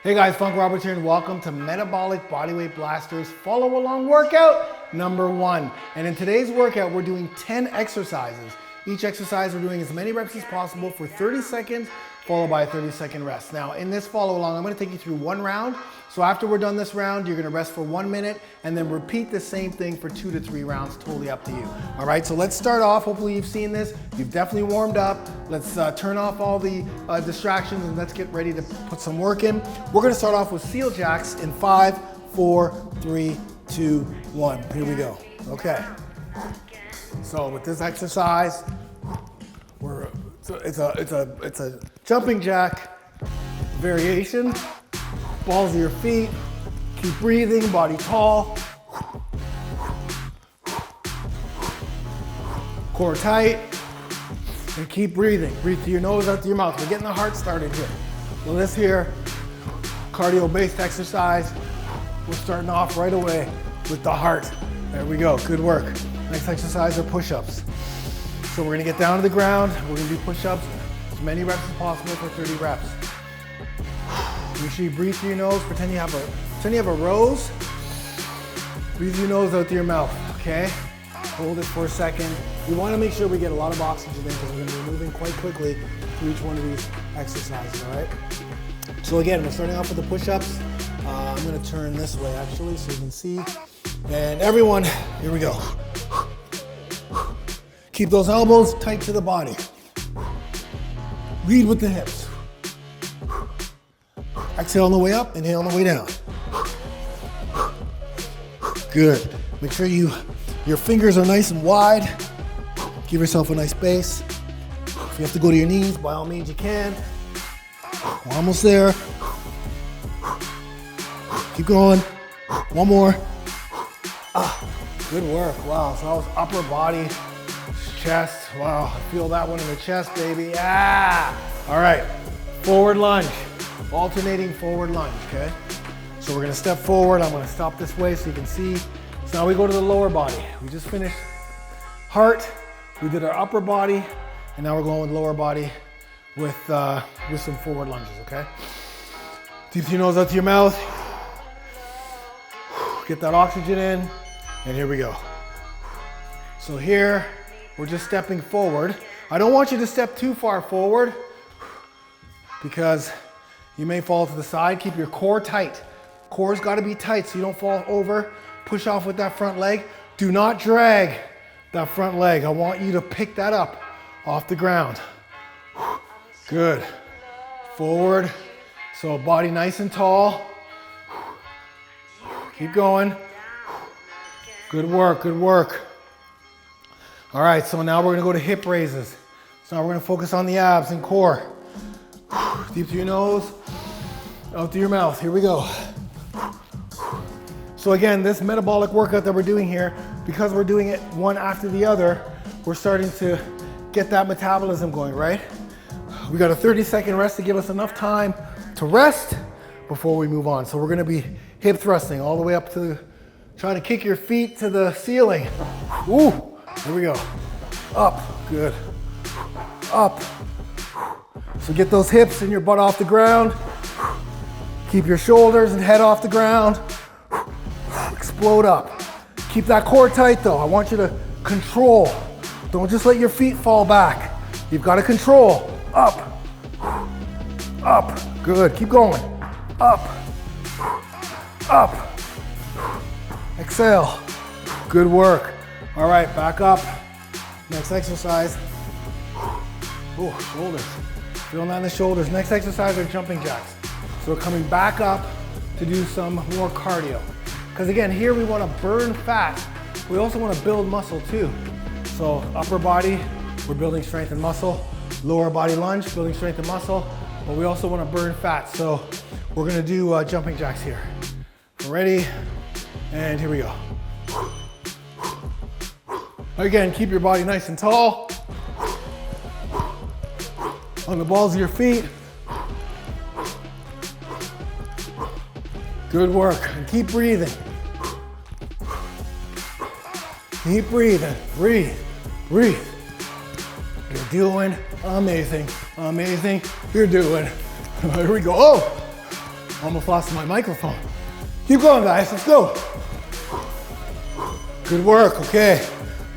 Hey guys, Funk Roberts here and welcome to Metabolic Bodyweight Blasters Follow Along Workout #1. And in today's workout, we're doing 10 exercises. Each exercise, we're doing as many reps as possible for 30 seconds, followed by a 30-second rest. Now, in this follow along, I'm gonna take you through one round. So after we're done this round, you're gonna rest for 1 minute and then repeat the same thing for 2 to 3 rounds, totally up to you. All right, so let's start off. Hopefully you've seen this. You've definitely warmed up. Let's turn off all the distractions and let's get ready to put some work in. We're gonna start off with seal jacks in 5, 4, 3, 2, 1. Here we go, okay. So with this exercise, it's a jumping jack variation. Balls of your feet, keep breathing, body tall. Core tight, and keep breathing. Breathe through your nose, out through your mouth. We're getting the heart started here. So this here, cardio-based exercise. We're starting off right away with the heart. There we go, good work. Next exercise are push-ups. So we're gonna get down to the ground. We're gonna do push-ups, as many reps as possible for 30 reps. Make sure you breathe through your nose. Pretend you have a rose. Breathe through your nose, out through your mouth, okay? Hold it for a second. We wanna make sure we get a lot of oxygen in because we're gonna be moving quite quickly through each one of these exercises, all right? So again, we're starting off with the push-ups. I'm gonna turn this way actually so you can see. And everyone, here we go. Keep those elbows tight to the body. Lead with the hips. Exhale on the way up, inhale on the way down. Good. Make sure your fingers are nice and wide. Give yourself a nice base. If you have to go to your knees, by all means you can. We're almost there. Keep going. One more. Good work. Wow, so that was upper body, chest. Wow, I feel that one in the chest, baby. All right, forward lunge. Alternating forward lunge, okay? So we're gonna step forward. I'm gonna stop this way so you can see. So now we go to the lower body. We just finished heart. We did our upper body, and now we're going with lower body with some forward lunges, okay? Deep through your nose, out through your mouth. Get that oxygen in, and here we go. So here, we're just stepping forward. I don't want you to step too far forward because you may fall to the side. Keep your core tight. Core's gotta be tight so you don't fall over. Push off with that front leg. Do not drag that front leg. I want you to pick that up off the ground. Good. Forward. So body nice and tall. Keep going. Good work, good work. All right, so now we're gonna go to hip raises. So now we're gonna focus on the abs and core. Deep through your nose, out through your mouth. Here we go. So again, this metabolic workout that we're doing here, because we're doing it one after the other, we're starting to get that metabolism going, right? We got a 30-second rest to give us enough time to rest before we move on. So we're gonna be hip thrusting all the way up to, trying to kick your feet to the ceiling. Ooh, here we go. Up, good. Up. So get those hips and your butt off the ground. Keep your shoulders and head off the ground. Explode up. Keep that core tight though. I want you to control. Don't just let your feet fall back. You've got to control. Up. Up. Good. Keep going. Up. Up. Exhale. Good work. All right, back up. Next exercise. Oh, shoulders. Feeling that in the shoulders. Next exercise are jumping jacks. So we're coming back up to do some more cardio. Because again, here we want to burn fat. We also want to build muscle too. So upper body, we're building strength and muscle. Lower body lunge, building strength and muscle. But we also want to burn fat. So we're going to do jumping jacks here. Ready? And here we go. Again, keep your body nice and tall. On the balls of your feet. Good work, and keep breathing. Keep breathing, breathe, breathe. You're doing amazing, amazing. You're doing, here we go. Oh, Almost lost my microphone. Keep going, guys, let's go. Good work, okay.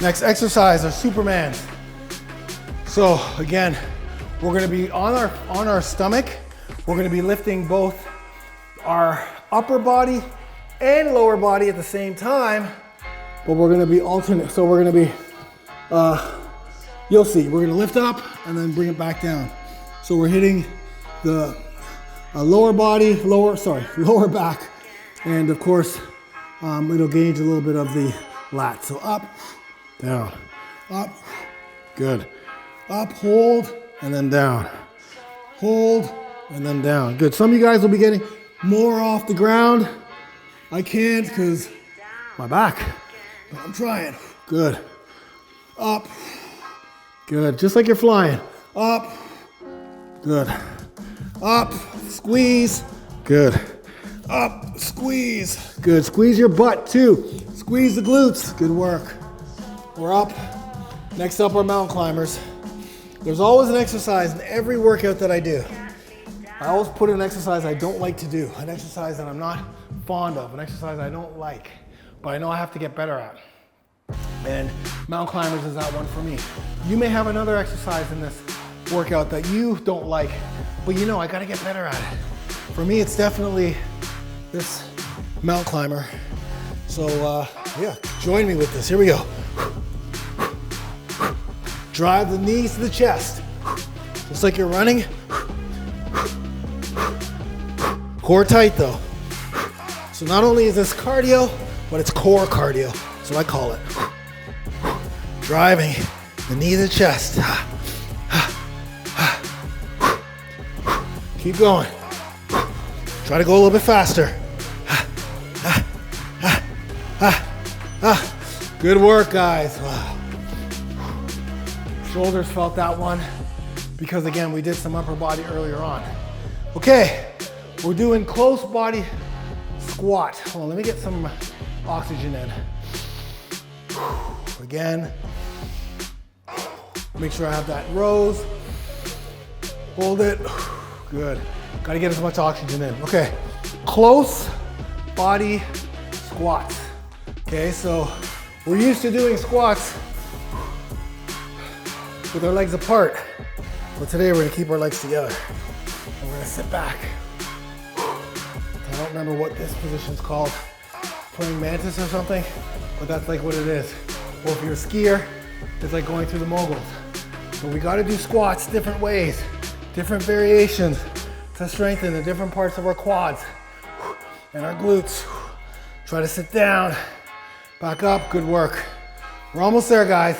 Next exercise, our Supermans. So again, we're gonna be on our stomach. We're gonna be lifting both our upper body and lower body at the same time, but we're gonna be alternate. So we're gonna be, you'll see, we're gonna lift up and then bring it back down. So we're hitting the lower body, lower back, and of course, it'll gauge a little bit of the lat. So up, down, up, good. Up, hold, and then down. Hold, and then down. Good. Some of you guys will be getting more off the ground. I can't because my back, but I'm trying. Good. Up, good. Just like you're flying. Up, good. Up, squeeze, good. Up, squeeze, good. Squeeze your butt too. Squeeze the glutes, good work. We're up. Next up are mountain climbers. There's always an exercise in every workout that I do. I always put an exercise I don't like to do, an exercise that I'm not fond of, an exercise I don't like, but I know I have to get better at. And mountain climbers is that one for me. You may have another exercise in this workout that you don't like, but you know I gotta get better at it. For me, it's definitely this mountain climber. So yeah, join me with this. Here we go. Drive the knees to the chest. Just like you're running. Core tight though. So not only is this cardio, but it's core cardio. So I call it. Driving the knee to the chest. Keep going. Try to go a little bit faster. Good work, guys. Wow. Shoulders felt that one because again, we did some upper body earlier on. Okay, we're doing close body squat. Hold on, let me get some oxygen in. Again, make sure I have that rose. Hold it. Good. Got to get as much oxygen in. Okay, close body squats. Okay, so we're used to doing squats with our legs apart, but today we're gonna keep our legs together and we're gonna sit back. I don't remember what this position's called, praying mantis or something, but that's like what it is. Or if you're a skier, it's like going through the moguls. So we gotta do squats different ways, different variations to strengthen the different parts of our quads and our glutes. Try to sit down, back up, good work. We're almost there, guys.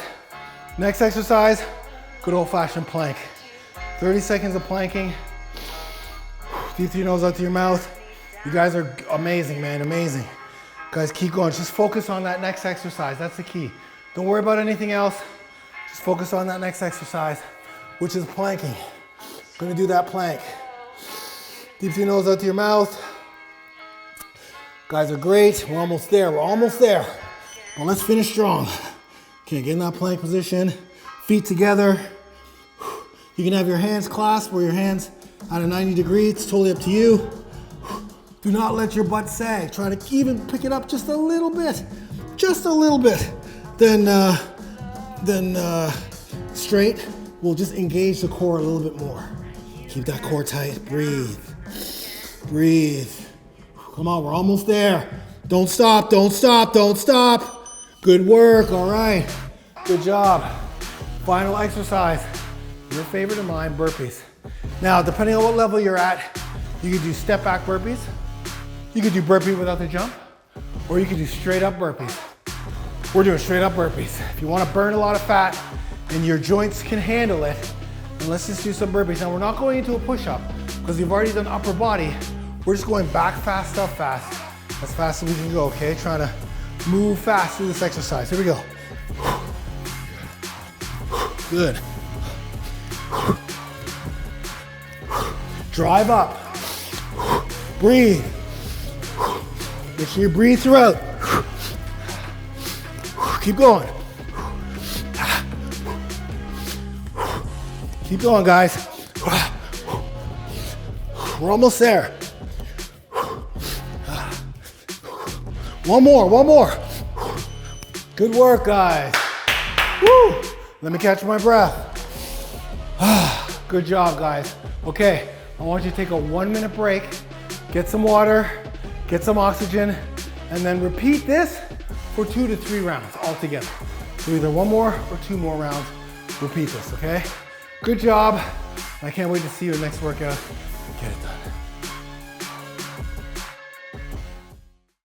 Next exercise, good old-fashioned plank. 30 seconds of planking. Deep through your nose, out to your mouth. You guys are amazing, man, amazing. Guys, keep going. Just focus on that next exercise. That's the key. Don't worry about anything else. Just focus on that next exercise, which is planking. Gonna do that plank. Deep through your nose, out to your mouth. Guys are great. We're almost there. We're almost there. Well, let's finish strong. Okay, get in that plank position. Feet together. You can have your hands clasped or your hands at a 90 degrees. It's totally up to you. Do not let your butt sag. Try to even pick it up just a little bit. Just a little bit. Then straight. We'll just engage the core a little bit more. Keep that core tight. Breathe. Breathe. Come on, we're almost there. Don't stop, don't stop, don't stop. Good work, all right. Good job. Final exercise. Your favorite of mine, burpees. Now, depending on what level you're at, you could do step back burpees. You could do burpee without the jump, or you could do straight up burpees. We're doing straight up burpees. If you want to burn a lot of fat and your joints can handle it, then let's just do some burpees. Now, we're not going into a push-up because we've already done upper body. We're just going back fast, up fast, as fast as we can go, okay? Trying to move fast through this exercise. Here we go. Good. Drive up. Breathe. Make sure you breathe throughout. Keep going. Keep going, guys. We're almost there. One more, one more. Good work, guys. Woo. Let me catch my breath. Good job, guys. Okay, I want you to take a 1-minute break, get some water, get some oxygen, and then repeat this for 2 to 3 rounds all together. So either 1 more or 2 more rounds, repeat this, okay? Good job. I can't wait to see you in the next workout.